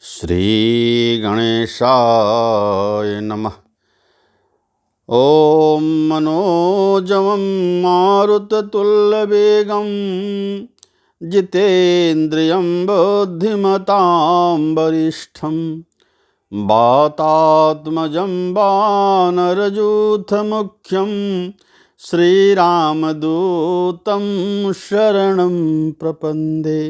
श्री गणेशाय नमः। ओम मनोजवं मारुततुल्यवेगं जितेन्द्रियं बुद्धिमतां वरिष्ठं वातात्मजं वानरयूथमुख्यं श्रीरामदूतं शरणं प्रपन्ने।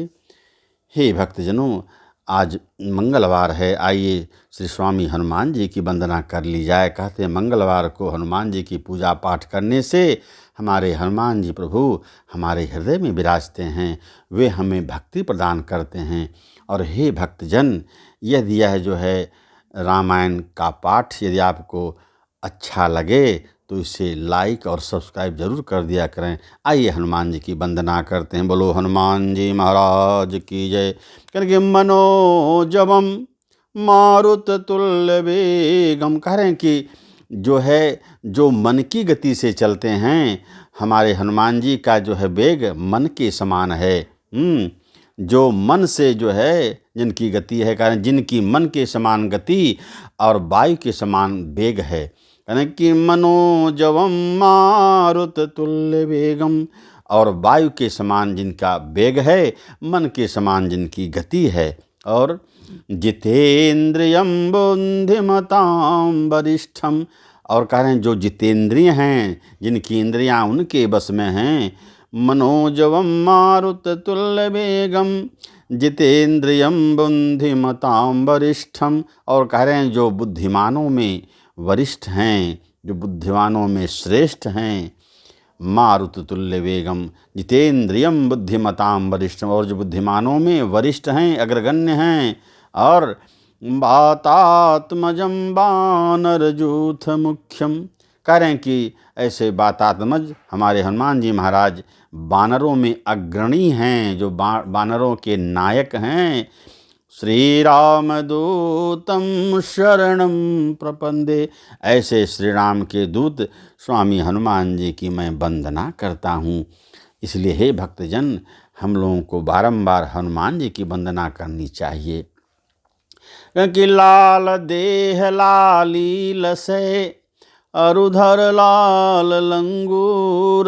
हे भक्तजनों, आज मंगलवार है। आइए श्री स्वामी हनुमान जी की वंदना कर ली जाए। कहते हैं मंगलवार को हनुमान जी की पूजा पाठ करने से हमारे हनुमान जी प्रभु हमारे हृदय में विराजते हैं, वे हमें भक्ति प्रदान करते हैं। और हे भक्तजन, यदि यह जो है रामायण का पाठ यदि आपको अच्छा लगे तो इसे लाइक और सब्सक्राइब जरूर कर दिया करें। आइए हनुमान जी की वंदना करते हैं। बोलो हनुमान जी महाराज की जय। करके मनोजवम मारुततुल्य वेगम, कह रहे हैं कि जो मन की गति से चलते हैं, हमारे हनुमान जी का जो है वेग मन के समान है। जो मन से जो है जिनकी गति है, कारण जिनकी मन के समान गति और वायु के समान वेग है। यानी कि मनोजवम मारुततुल्य वेगम, और वायु के समान जिनका वेग है, मन के समान जिनकी गति है। और जितेन्द्रियम बुद्धिमतां वरिष्ठम, और कह रहे हैं जो जितेंद्रिय हैं, जिनकी इंद्रियां उनके बस में हैं। मनोजवम मारुततुल्य वेगम जितेन्द्रियम बुद्धिमतां वरिष्ठम, और कह रहे हैं जो बुद्धिमानों में वरिष्ठ हैं, जो बुद्धिमानों में श्रेष्ठ हैं। मारुततुल्य वेगम जितेन्द्रियम बुद्धिमतां वरिष्ठम, और जो बुद्धिमानों में वरिष्ठ हैं, अग्रगण्य हैं। और वातात्मजं वानरयूथ मुख्यम, कह रहे हैं कि ऐसे वातात्मज हमारे हनुमान जी महाराज वानरों में अग्रणी हैं, जो वानरों के नायक हैं। श्री रामदूतं शरणं प्रपन्ने, ऐसे श्री राम के दूत स्वामी हनुमान जी की मैं वंदना करता हूँ। इसलिए हे भक्तजन, हम लोगों को बारंबार हनुमान जी की वंदना करनी चाहिए। क्योंकि लाल देह लाली लसै, अरुधर लाल लंगूर,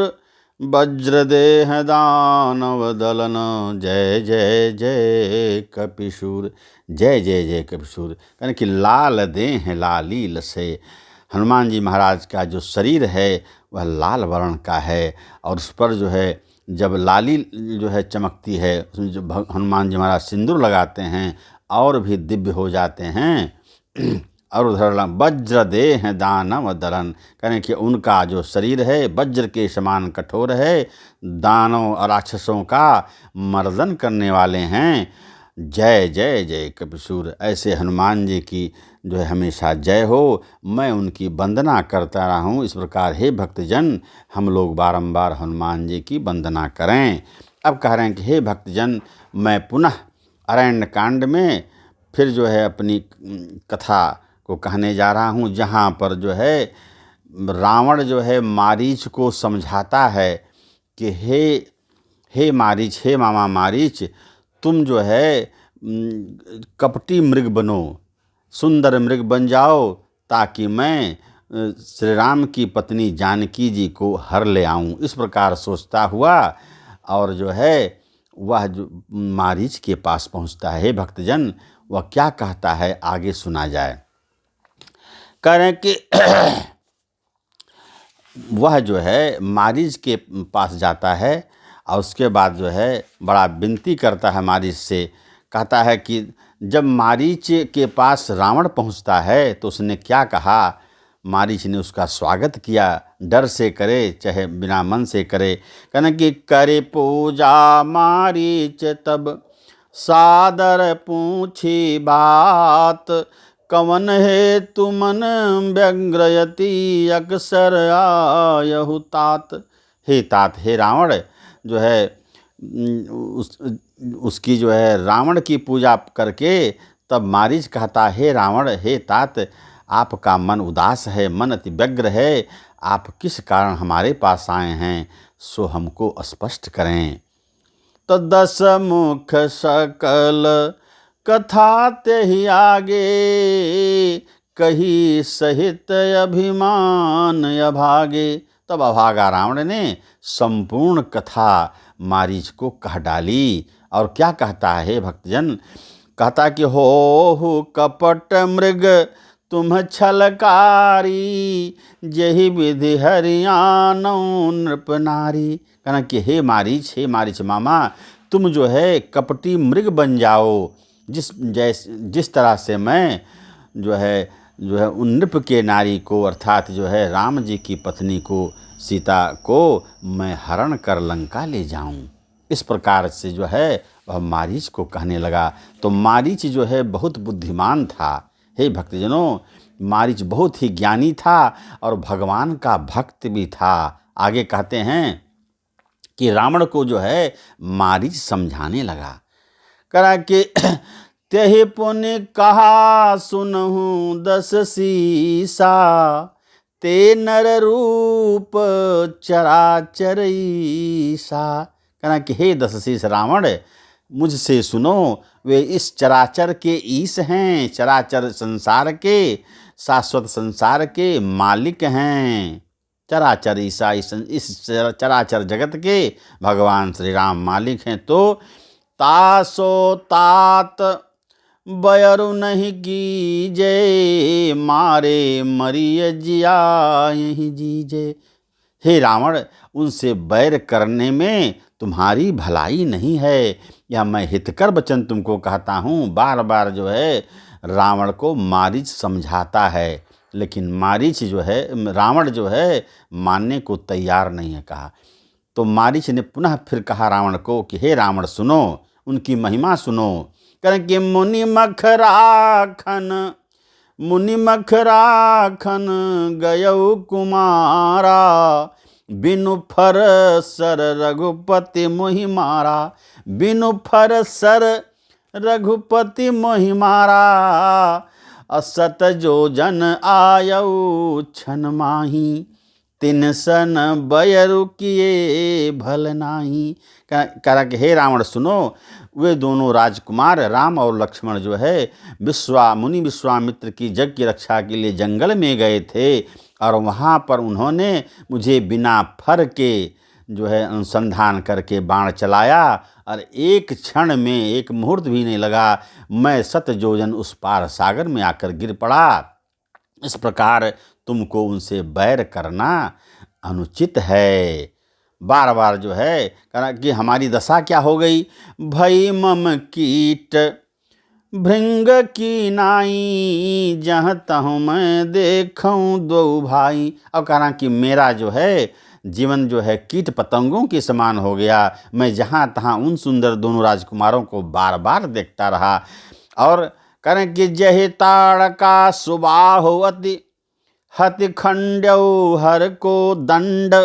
वज्रदेह दानव दलन, जय जय जय कपिशूर। जय जय जय कपिशूर, यानी कि लाल देह लाली लसै, हनुमान जी महाराज का जो शरीर है वह लाल वर्ण का है। और उस पर जो है जब लाली जो है चमकती है, उसमें जो हनुमान जी महाराज सिंदूर लगाते हैं और भी दिव्य हो जाते हैं। और उधर वज्र देह दानव दलन, कहें कि उनका जो शरीर है वज्र के समान कठोर है, दानव और राक्षसों का मर्दन करने वाले हैं। जय जय जय कपिशूर, ऐसे हनुमान जी की जो है हमेशा जय हो, मैं उनकी वंदना करता रहा हूँ। इस प्रकार हे भक्तजन, हम लोग बारंबार हनुमान जी की वंदना करें। अब कह रहे हैं कि हे भक्तजन, मैं पुनः अरण्य कांड में फिर जो है अपनी कथा को कहने जा रहा हूँ, जहाँ पर जो है रावण जो है मारीच को समझाता है कि हे मारीच, हे मामा मारीच, तुम जो है कपटी मृग बनो, सुंदर मृग बन जाओ, ताकि मैं श्री राम की पत्नी जानकी जी को हर ले आऊं। इस प्रकार सोचता हुआ और जो है वह जो मारीच के पास पहुंचता है। हे भक्तजन, वह क्या कहता है आगे सुना जाए। कह रहे हैं कि वह जो है मारीच के पास जाता है और उसके बाद जो है बड़ा विनती करता है मारीच से। कहता है कि जब मारीच के पास रावण पहुंचता है तो उसने क्या कहा। मारीच ने उसका स्वागत किया, डर से करे चाहे बिना मन से करे। कहना कि करे पूजा मारीच तब, सादर पूछी बात, कवन है तुमन व्यग्रयति, अक्सर आयहु तात। हे तात, हे रावण, जो है उसकी जो है रावण की पूजा करके तब मारीच कहता, हे रावण, हे तात, आपका मन उदास है, मन अति व्यग्र है, आप किस कारण हमारे पास आए हैं, सो हमको स्पष्ट करें। तो 10 मुख सकल कथा ते ही आगे, कही सहित अभिमान अभागे। तब अभागा रावण ने संपूर्ण कथा मारीच को कह डाली। और क्या कहता है हे भक्तजन, कहता कि हो कपट मृग तुम छलकारी, जही विधि हरियाणो नृप नारी। कहना कि हे मारीच मामा, तुम जो है कपटी मृग बन जाओ, जिस तरह से मैं जो है उन नृप के नारी को, अर्थात जो है राम जी की पत्नी को, सीता को मैं हरण कर लंका ले जाऊं। इस प्रकार से जो है वह मारीच को कहने लगा। तो मारीच जो है बहुत बुद्धिमान था। हे भक्तजनों, मारीच बहुत ही ज्ञानी था और भगवान का भक्त भी था। आगे कहते हैं कि रावण को जो है मारीच समझाने लगा, करा कि त्यहि पुण्य कहा सुनहु दस सीसा, ते नर रूप चराचर ईसा। कहना कि हे दशशीष रावण, मुझसे सुनो, वे इस चराचर के ईश हैं, चराचर संसार के, शाश्वत संसार के मालिक हैं। चराचर ईसा, इस चराचर जगत के भगवान श्री राम मालिक हैं। तो तासो तात बयरु नहीं कीजे, मारे मरिय जिया यही जीजे। हे रावण, उनसे बैर करने में तुम्हारी भलाई नहीं है, यह मैं हितकर वचन तुमको कहता हूँ। बार बार जो है रावण को मारीच समझाता है, लेकिन मारीच जो है, रावण जो है मानने को तैयार नहीं है। कहा तो मारीच ने पुनः फिर कहा रावण को कि हे रावण सुनो, उनकी महिमा सुनो। करें कि मुनि मख राखन गयौ कुमारा, बिनु फर सर रघुपति मोहि मारा। बिनु फर सर रघुपति मोहि मारा, असत जो जन आयौ छन माही, तिन सन बयरु किए भल नाही। कहा कि हे रावण सुनो, वे दोनों राजकुमार राम और लक्ष्मण जो है मुनि विश्वामित्र की जग की रक्षा के लिए जंगल में गए थे, और वहाँ पर उन्होंने मुझे बिना फर के जो है अनुसंधान करके बाण चलाया, और एक क्षण में, एक मुहूर्त भी नहीं लगा, मैं 7 योजन उस पार सागर में आकर गिर पड़ा। इस प्रकार तुमको उनसे बैर करना अनुचित है। बार बार जो है कहना कि हमारी दशा क्या हो गई। भई मम कीट भृंग की नाई, जहाँ तहु मैं देखूं दो भाई। अब कहना कि मेरा जो है जीवन जो है कीट पतंगों के समान हो गया। मैं जहाँ तहाँ उन सुंदर दोनों राजकुमारों को बार बार देखता रहा। और करें कि जहि ताड़का सुबाहो अति, हति खंड्यौ हर को दंड,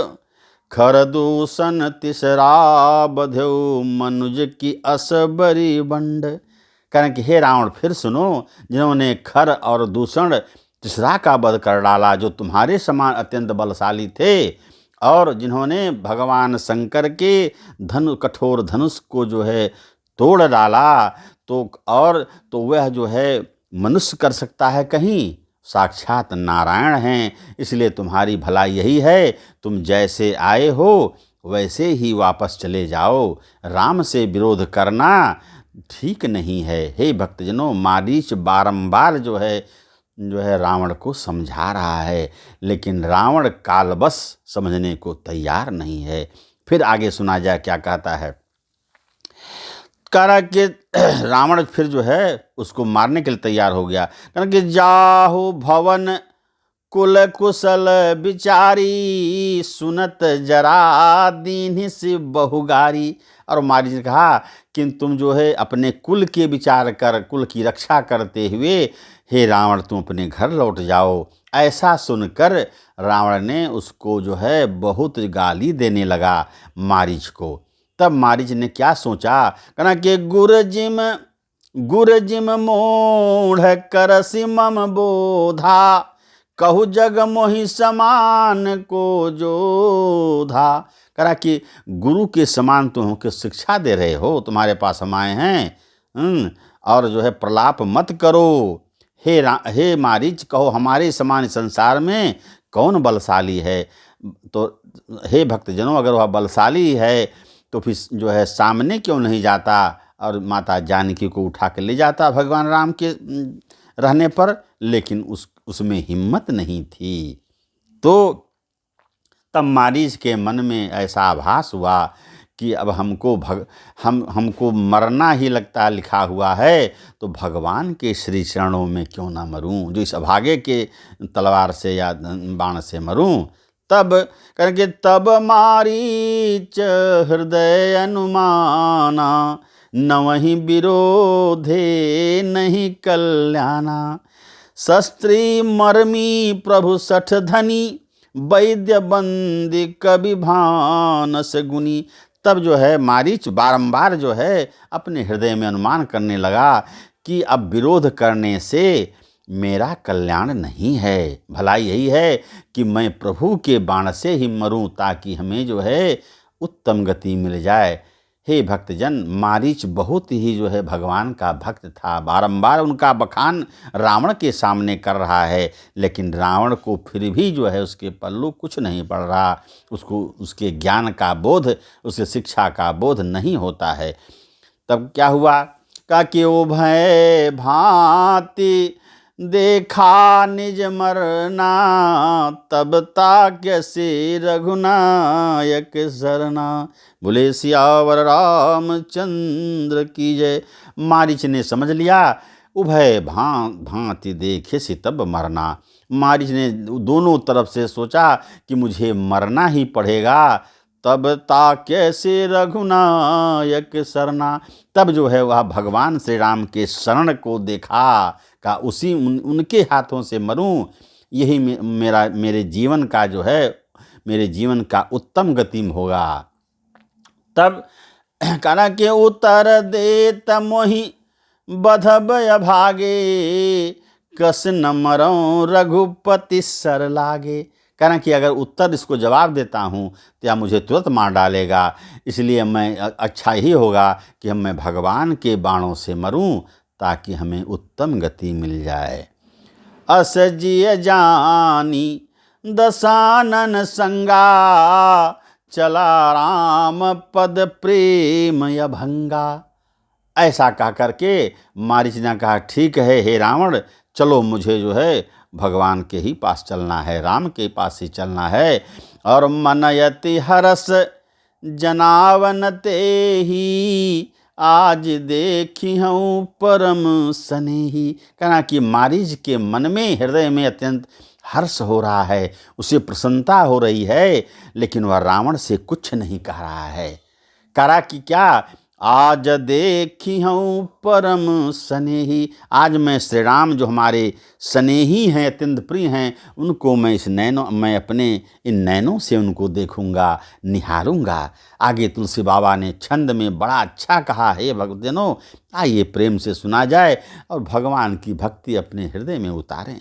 खर दूषण तिसरा बध्यौ, मनुज की असबरी बंड। करें कि हे रावण फिर सुनो, जिन्होंने खर और दूषण तिसरा का वध कर डाला, जो तुम्हारे समान अत्यंत बलशाली थे, और जिन्होंने भगवान शंकर के कठोर धनुष को जो है तोड़ डाला, तो वह जो है मनुष्य कर सकता है कहीं, साक्षात नारायण हैं। इसलिए तुम्हारी भलाई यही है, तुम जैसे आए हो वैसे ही वापस चले जाओ। राम से विरोध करना ठीक नहीं है। हे भक्तजनों, मारीच बारंबार जो है रावण को समझा रहा है, लेकिन रावण कालवश समझने को तैयार नहीं है। फिर आगे सुना जाए क्या कहता है। कहा कि रावण फिर जो है उसको मारने के लिए तैयार हो गया। कहा कि जाहु भवन कुल कुशल बिचारी, सुनत जरा दीन्हि से बहुगारी। और मारीच ने कहा कि तुम जो है अपने कुल के विचार कर, कुल की रक्षा करते हुए हे रावण तुम अपने घर लौट जाओ। ऐसा सुनकर रावण ने उसको जो है बहुत गाली देने लगा मारीच को। तब मारीच ने क्या सोचा, कहना कि गुरजिम मोढ़ करसि मम बोधा, कहु जग मोहि समान को जोधा। कहा कि गुरु के समान तुम हमको शिक्षा दे रहे हो, तुम्हारे पास हम आए हैं, और जो है प्रलाप मत करो। हे मारीच, कहो हमारे समान संसार में कौन बलशाली है। तो हे भक्तजनों, अगर वह बलशाली है तो फिर जो है सामने क्यों नहीं जाता और माता जानकी को उठा के ले जाता भगवान राम के रहने पर। लेकिन उसमें हिम्मत नहीं थी। तो तब मारीच के मन में ऐसा आभास हुआ कि अब हमको मरना ही लगता लिखा हुआ है, तो भगवान के श्री चरणों में क्यों ना मरूं, जो इस अभागे के तलवार से या बाण से मरूं। तब करके तब मारीच हृदय अनुमाना, नवहि विरोधे नहीं कल्याणा। शस्त्री मर्मी प्रभु सठ धनी, वैद्य बंदी कवि भानस गुनी। तब जो है मारीच बारंबार जो है अपने हृदय में अनुमान करने लगा कि अब विरोध करने से मेरा कल्याण नहीं है, भलाई यही है कि मैं प्रभु के बाण से ही मरूं, ताकि हमें जो है उत्तम गति मिल जाए। हे भक्तजन, मारीच बहुत ही जो है भगवान का भक्त था। बारंबार उनका बखान रावण के सामने कर रहा है, लेकिन रावण को फिर भी जो है उसके पल्लू कुछ नहीं पड़ रहा। उसको उसके ज्ञान का बोध, उसके शिक्षा का बोध नहीं होता है। तब क्या हुआ कि ओ भय भांति देखा निज मरना, तब ताक्य से रघुनायक सरना। बोले सियावर रामचंद्र की जय। मारीच ने समझ लिया उभय भांति देखे से तब मरना। मारीच ने दोनों तरफ से सोचा कि मुझे मरना ही पड़ेगा। तब ताक्य से रघुनायक सरना। तब जो है वह भगवान श्री राम के शरण को देखा का उसी उनके हाथों से मरूं, यही मेरे जीवन का जो है मेरे जीवन का उत्तम गति होगा। तब कहना कि उतर दे तमोहि बधब अभागे, कस न मरऊं रघुपति सर लागे। कहना कि अगर उत्तर इसको जवाब देता हूँ तो या मुझे तुरंत मार डालेगा, इसलिए मैं अच्छा ही होगा कि मैं भगवान के बाणों से मरूं, ताकि हमें उत्तम गति मिल जाए। अस जिय जानी दशानन संगा, चला राम पद प्रेम अभंगा। ऐसा कह करके मारीच ने कहा ठीक है हे रावण, चलो मुझे जो है भगवान के ही पास चलना है, राम के पास ही चलना है। और मनयति हरस जनावन ते ही, आज देखी हूँ परम स्नेही। कहना कि मारीच के मन में हृदय में अत्यंत हर्ष हो रहा है, उसे प्रसन्नता हो रही है, लेकिन वह रावण से कुछ नहीं कह रहा है। कह रहा कि क्या, आज देखी हूँ परम स्नेही। आज मैं श्री राम जो हमारे स्नेही हैं, अत्यंत प्रिय हैं, उनको मैं अपने इन नैनों से उनको देखूंगा, निहारूंगा। आगे तुलसी बाबा ने छंद में बड़ा अच्छा कहा है भक्तजनों, आइए प्रेम से सुना जाए और भगवान की भक्ति अपने हृदय में उतारें।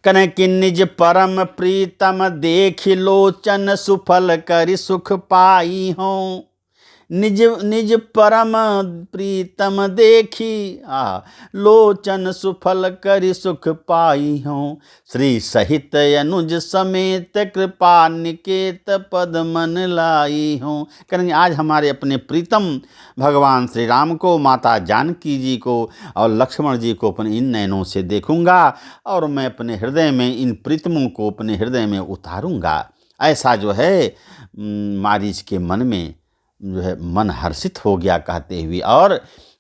कन कि निज परम प्रीतम देख लोचन, सुफल करि सुख पाई हूँ। निज परम प्रीतम देखी, लोचन सुफल करि सुख पाई हूँ। श्री सहित अनुज समेत कृपा निकेत पद मन लाई हूँ। करेंगे आज हमारे अपने प्रीतम भगवान श्री राम को, माता जानकी जी को और लक्ष्मण जी को अपने इन नैनों से देखूंगा और मैं अपने हृदय में इन प्रीतमों को अपने हृदय में उतारूंगा। ऐसा जो है मारीच के मन में जो है मन हर्षित हो गया कहते हुए, और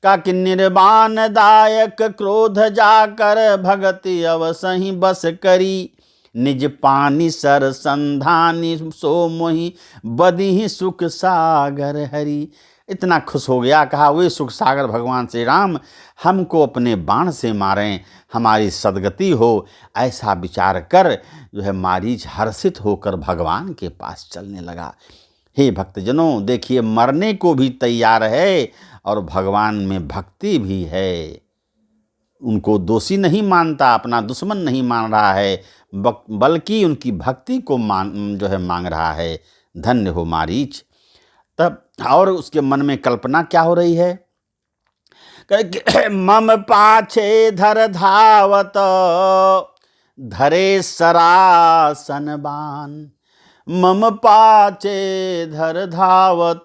का कि निर्वाण दायक क्रोध जाकर, भगति अवसहि बस करी। निज पानी सर संधानी, सो मोहि बदिहि सुख सागर हरि। इतना खुश हो गया, कहा वे सुख सागर भगवान श्री राम हमको अपने बाण से मारें, हमारी सदगति हो। ऐसा विचार कर जो है मारीच हर्षित होकर भगवान के पास चलने लगा। हे भक्तजनों, देखिए मरने को भी तैयार है और भगवान में भक्ति भी है। उनको दोषी नहीं मानता, अपना दुश्मन नहीं मान रहा है, बल्कि उनकी भक्ति को मांग रहा है। धन्य हो मारीच। तब और उसके मन में कल्पना क्या हो रही है करके मम पाछे धर धावत, धरे सरासन बान। मम पाछे धर धावत,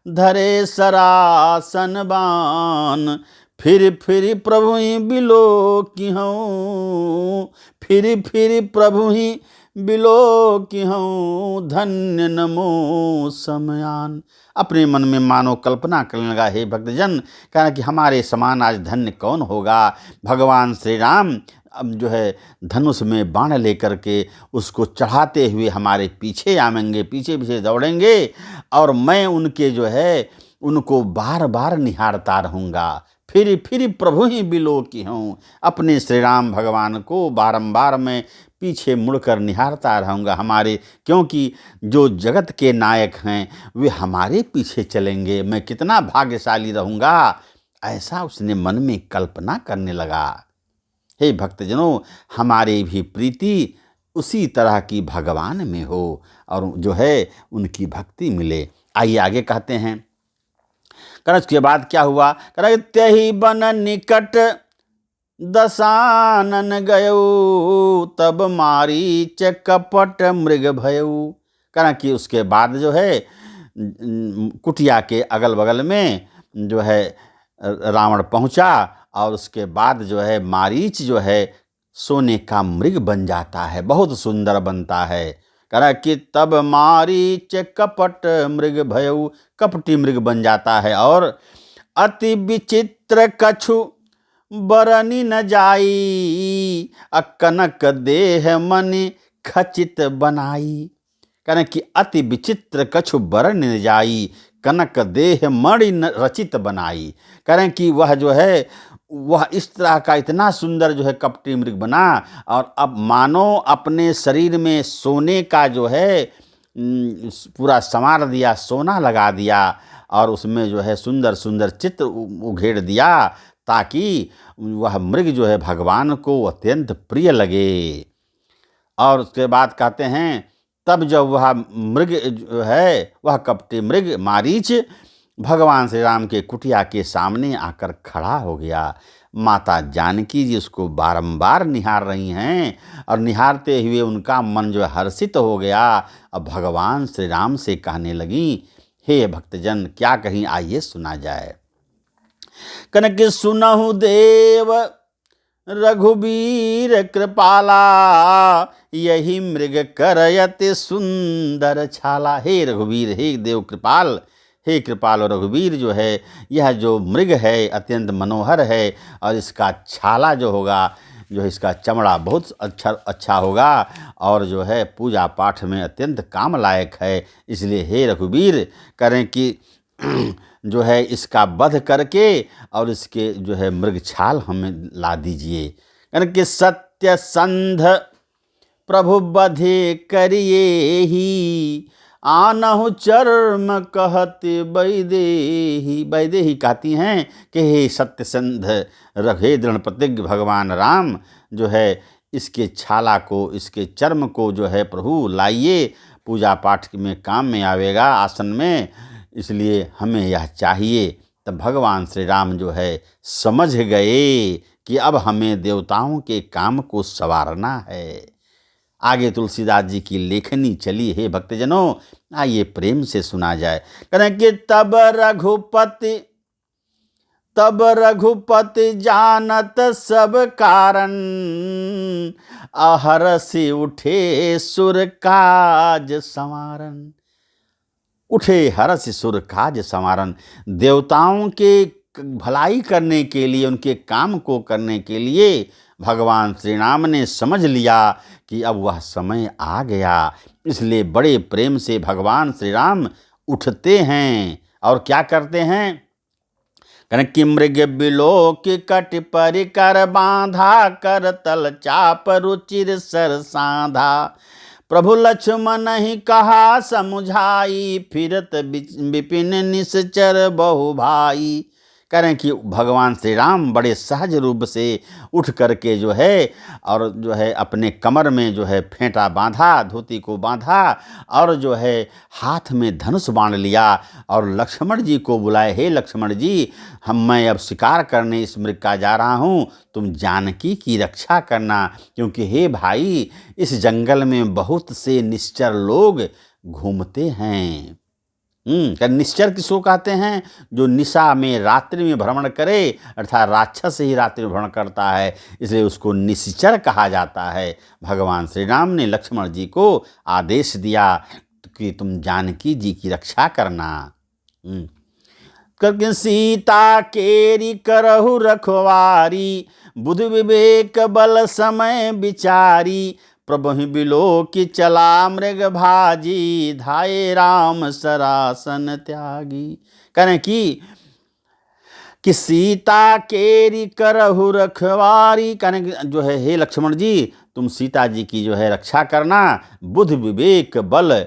धरे सरासन बान। फिर प्रभु ही बिलो की हूँ, फिर प्रभु ही बिलो की हूँ, धन्य नमो समयान। अपने मन में मानो कल्पना करने लगा, हे भक्तजन, कहना कि हमारे समान आज धन्य कौन होगा। भगवान श्री राम अब जो है धनुष में बाण लेकर के उसको चढ़ाते हुए हमारे पीछे आवेंगे, पीछे पीछे दौड़ेंगे, और मैं उनके जो है उनको बार बार निहारता रहूँगा। फिर प्रभु ही बिलो की हूँ, अपने श्री राम भगवान को बारंबार मैं पीछे मुड़कर निहारता रहूँगा हमारे, क्योंकि जो जगत के नायक हैं वे हमारे पीछे चलेंगे, मैं कितना भाग्यशाली रहूँगा। ऐसा उसने मन में कल्पना करने लगा। हे भक्तजनों, हमारी भी प्रीति उसी तरह की भगवान में हो और जो है उनकी भक्ति मिले। आइए आगे कहते हैं, कहना उसके बाद क्या हुआ, कहना त्यही बन निकट दशानन गयो, तब मारीच कपट मृग भयऊ। कहना कि उसके बाद जो है कुटिया के अगल बगल में जो है रावण पहुंचा, और उसके बाद जो है मारीच जो है सोने का मृग बन जाता है, बहुत सुंदर बनता है। कह कि तब मारीच कपट मृग भयऊ, कपटी मृग बन जाता है। और अति विचित्र कछु बरनी न जाई, कनक देह मन खचित बनाई। कहने कि अति विचित्र कछु बरन न जाई, कनक देह मणि रचित बनाई। करें कि वह जो है वह इस तरह का इतना सुंदर जो है कपटी मृग बना, और अब मानो अपने शरीर में सोने का जो है पूरा संवार दिया, सोना लगा दिया, और उसमें जो है सुंदर सुंदर चित्र उघेड़ दिया, ताकि वह मृग जो है भगवान को अत्यंत प्रिय लगे। और उसके बाद कहते हैं, तब जब वह मृग जो है वह कपटी मृग मारीच भगवान श्री राम के कुटिया के सामने आकर खड़ा हो गया। माता जानकी जी उसको बारंबार निहार रही हैं, और निहारते हुए उनका मन जो हर्षित हो गया। अब भगवान श्री राम से कहने लगी, हे भक्तजन, क्या कहीं, आइए सुना जाए। कनक सुनहु देव रघुबीर कृपाला, यही मृग करयत सुंदर छाला। हे रघुबीर, हे देव कृपाल, हे कृपाल और रघुबीर जो है यह जो मृग है अत्यंत मनोहर है, और इसका छाला जो होगा, जो इसका चमड़ा बहुत अच्छा होगा, और जो है पूजा पाठ में अत्यंत काम लायक है। इसलिए हे रघुबीर, करें कि जो है इसका वध करके और इसके जो है मृग छाल हमें ला दीजिए। यानी कि सत्य संध प्रभु बधे करिए ही, आनहु चर्म कहते वैदेही। वैदेही कहती हैं कि हे सत्य संध, रघे दृढ़ प्रतिज्ञ भगवान राम जो है इसके छाला को, इसके चर्म को जो है प्रभु लाइए, पूजा पाठ में काम में आवेगा, आसन में, इसलिए हमें यह चाहिए। तब भगवान श्री राम जो है समझ गए कि अब हमें देवताओं के काम को संवारना है। आगे तुलसीदास जी की लेखनी चली। हे भक्तजनों, आइए प्रेम से सुना जाए। कहें कि तब रघुपति जानत सब कारण, अहरसि उठे सुर काज संवारन। उठे हरस सुर काज संवारन। देवताओं के भलाई करने के लिए, उनके काम को करने के लिए भगवान श्री राम ने समझ लिया कि अब वह समय आ गया। इसलिए बड़े प्रेम से भगवान श्री राम उठते हैं और क्या करते हैं, कि मृग बिलोक कट पर कर बांधा, कर तल चाप रुचिर सर साधा। प्रभु लक्ष्मण ही कहा समुझाई, फिरत विपिन निश्चर बहु भाई। कह रहे हैं कि भगवान श्री राम बड़े सहज रूप से उठ करके जो है और जो है अपने कमर में जो है फेंटा बांधा, धोती को बांधा और जो है हाथ में धनुष बाण लिया और लक्ष्मण जी को बुलाए, हे लक्ष्मण जी, मैं अब शिकार करने इस मृग का जा रहा हूँ, तुम जानकी की रक्षा करना, क्योंकि हे भाई इस जंगल में बहुत से निश्चर लोग घूमते हैं। निश्चर किसको कहते हैं? जो निशा में रात्रि में भ्रमण करे, अर्थात राक्षस ही रात्रि में भ्रमण करता है, इसलिए उसको निश्चर कहा जाता है। भगवान श्री राम ने लक्ष्मण जी को आदेश दिया कि तुम जानकी जी की रक्षा करना। करके सीता केरी करहु रखवारी, बुध विवेक बल समय विचारी, प्रभु बिलो की चला मृग भाजी, धाये राम सरासन त्यागी। करें कि सीता केरी करहु रखवारी, करें जो है हे लक्ष्मण जी, तुम सीता जी की जो है रक्षा करना, बुध विवेक बल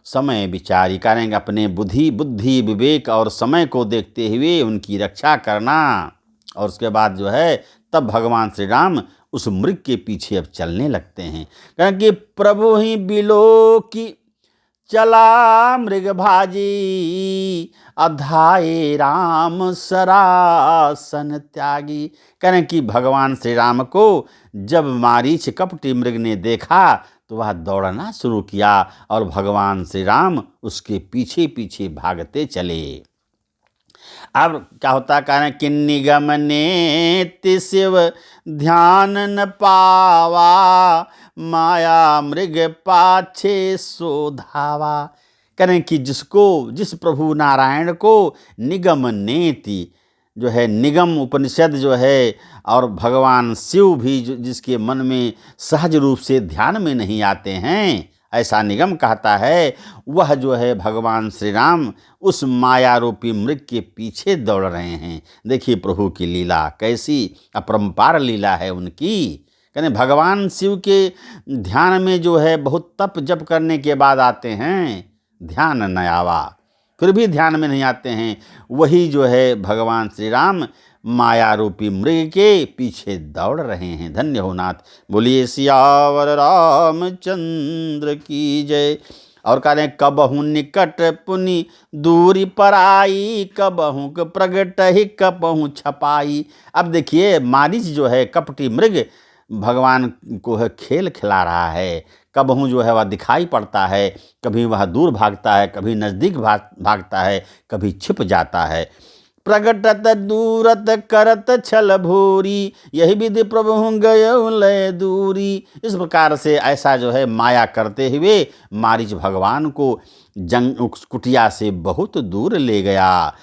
समय विचारी, करेंगे अपने बुद्धि विवेक और समय को देखते हुए उनकी रक्षा करना। और उसके बाद जो है तब भगवान श्री राम उस मृग के पीछे अब चलने लगते हैं। कहें कि प्रभु ही बिलो की चला मृग भाजी, अधाये राम सरासन त्यागी। कहें कि भगवान श्री राम को जब मारीच कपटी मृग ने देखा तो वह दौड़ना शुरू किया और भगवान श्री राम उसके पीछे पीछे भागते चले। अब क्या होता, कारण कि निगम नेति शिव ध्यान न पावा, माया मृग पाछे सो धावा। करें कि जिस प्रभु नारायण को निगम नेति जो है, निगम उपनिषद जो है और भगवान शिव भी जिसके मन में सहज रूप से ध्यान में नहीं आते हैं, ऐसा निगम कहता है, वह जो है भगवान श्री राम उस माया रूपी मृग के पीछे दौड़ रहे हैं। देखिए प्रभु की लीला, कैसी अपरंपार लीला है उनकी। कहने भगवान शिव के ध्यान में जो है बहुत तप जप करने के बाद आते हैं, ध्यान न आवा, फिर भी ध्यान में नहीं आते हैं। वही जो है भगवान श्री राम माया रूपी मृग के पीछे दौड़ रहे हैं। धन्य हो नाथ। बोलिए सियावर रामचंद्र की जय। और कह रहे हैं कबहू निकट पुनि दूरी पराई, कबहू प्रगट ही कबहू छपाई। अब देखिए मारीच जो है कपटी मृग भगवान को है खेल खिला रहा है। कबहू जो है वह दिखाई पड़ता है, कभी वह दूर भागता है, कभी नज़दीक भागता है, कभी छिप जाता है। प्रगटत दूरत करत छल भूरी, यही विधि प्रभु गयो लय दूरी। इस प्रकार से ऐसा जो है माया करते हुए मारीच भगवान को जंग कुटिया से बहुत दूर ले गया।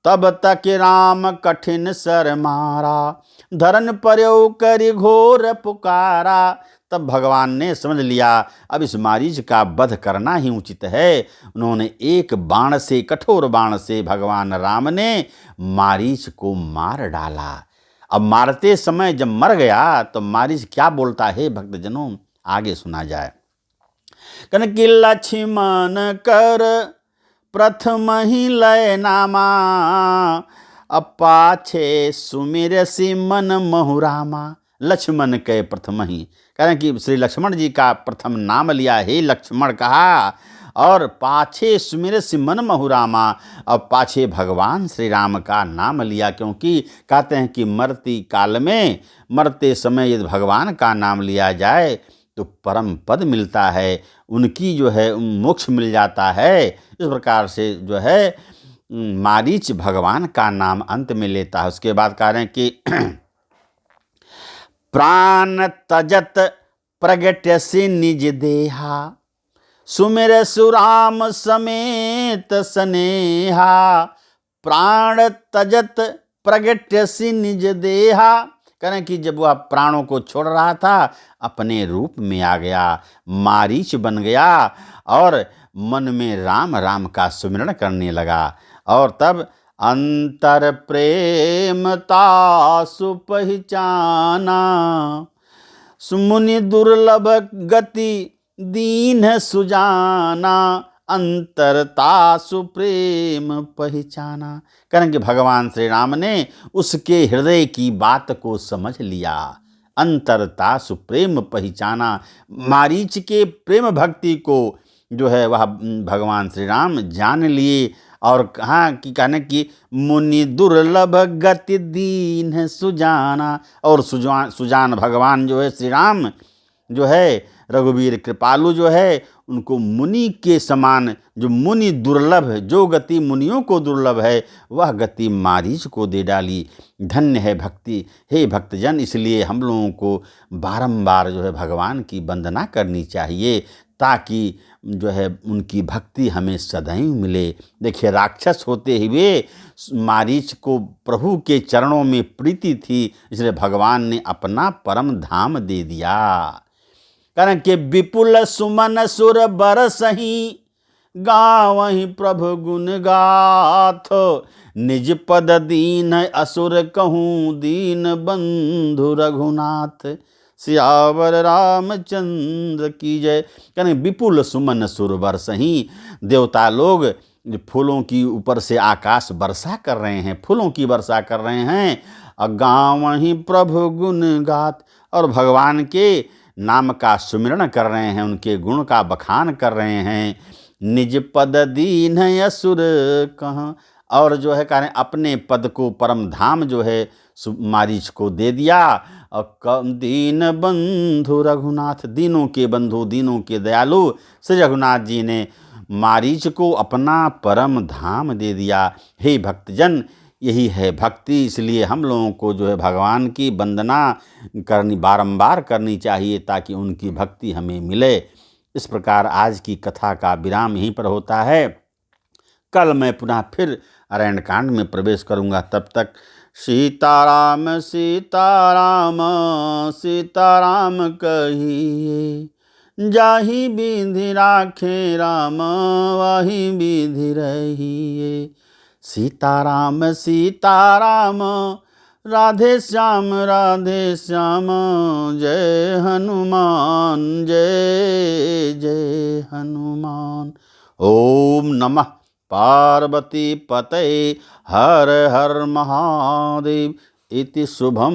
तब तक राम कठिन सर मारा, धरन पर्यो करि घोर पुकारा। तब भगवान ने समझ लिया अब इस मारीच का वध करना ही उचित है। उन्होंने एक बाण से, कठोर बाण से भगवान राम ने मारीच को मार डाला। अब मारते समय जब मर गया तो मारीच क्या बोलता है भक्तजनों, आगे सुना जाए। कन कि लक्ष्मण कर प्रथम ही लय नामा, अपाछे सुमिर सी मन महुरामा। लक्ष्मण के प्रथम ही, कहें कि श्री लक्ष्मण जी का प्रथम नाम लिया, हे लक्ष्मण कहा, और पाछे सुमिर सी मन महुरामा, और पाछे भगवान श्री राम का नाम लिया। क्योंकि कहते हैं कि मरती काल में, मरते समय यदि भगवान का नाम लिया जाए तो परम पद मिलता है, उनकी जो है मोक्ष मिल जाता है। इस प्रकार से जो है मारीच भगवान का नाम अंत में लेता है। उसके बाद कह रहे हैं कि प्राण तजत प्रगट्य से निज देहा, सुमिर सुराम समेत स्नेहा। प्राण तजत प्रगट्य से निज देहा, करें कि जब वह प्राणों को छोड़ रहा था अपने रूप में आ गया, मारीच बन गया और मन में राम राम का सुमिरन करने लगा। और तब अंतर प्रेमता सुपहचाना, सुमुनि दुर्लभ गति दीन सुजाना। अंतरतासु प्रेम पहचाना। कारण कि भगवान श्री राम ने उसके हृदय की बात को समझ लिया। अंतरतासु प्रेम पहचाना, मारीच के प्रेम भक्ति को जो है वह भगवान श्री राम जान लिए। और कहाँ कि कहने की मुनि दुर्लभ गति दीन है सुजाना। और सुजान भगवान जो है श्री राम जो है रघुवीर कृपालु जो है, उनको मुनि के समान, जो मुनि दुर्लभ है, जो गति मुनियों को दुर्लभ है वह गति मारीच को दे डाली। धन्य है भक्ति। हे भक्तजन, इसलिए हम लोगों को बारंबार जो है भगवान की वंदना करनी चाहिए, ताकि जो है उनकी भक्ति हमें सदैव मिले। देखिए, राक्षस होते हुए मारीच को प्रभु के चरणों में प्रीति थी, इसलिए भगवान ने अपना परम धाम दे दिया। कारण के विपुल सुमन सुर बरसहि, गावहि प्रभु गुण गाथ। निज पद दीन असुर कहूँ, दीन बंधु रघुनाथ। सियावर रामचंद्र की जय। कहने विपुल सुमन सुर बरसहि, देवता लोग फूलों की ऊपर से आकाश वर्षा कर रहे हैं, फूलों की वर्षा कर रहे हैं। गावहि प्रभु गुण गाथ, और भगवान के नाम का सुमिरण कर रहे हैं, उनके गुण का बखान कर रहे हैं। निज पद दीन असुर कहाँ, और जो है कहने अपने पद को, परम धाम जो है मारीच को दे दिया। और दीन बंधु रघुनाथ, दीनों के बंधु, दीनों के दयालु श्री रघुनाथ जी ने मारीच को अपना परम धाम दे दिया। हे भक्तजन, यही है भक्ति। इसलिए हम लोगों को जो है भगवान की वंदना करनी, बारंबार करनी चाहिए, ताकि उनकी भक्ति हमें मिले। इस प्रकार आज की कथा का विराम यहीं पर होता है। कल मैं पुनः फिर अरण्य कांड में प्रवेश करूंगा। तब तक सीताराम सीताराम सीताराम कहिए, जाहि विधि राखे राम वाहि विधि रहिए। सीताराम सीताराम राधे श्याम जय हनुमान जय जय हनुमान। ओम नमः पार्वती पतये हर हर महादेव। इति शुभम।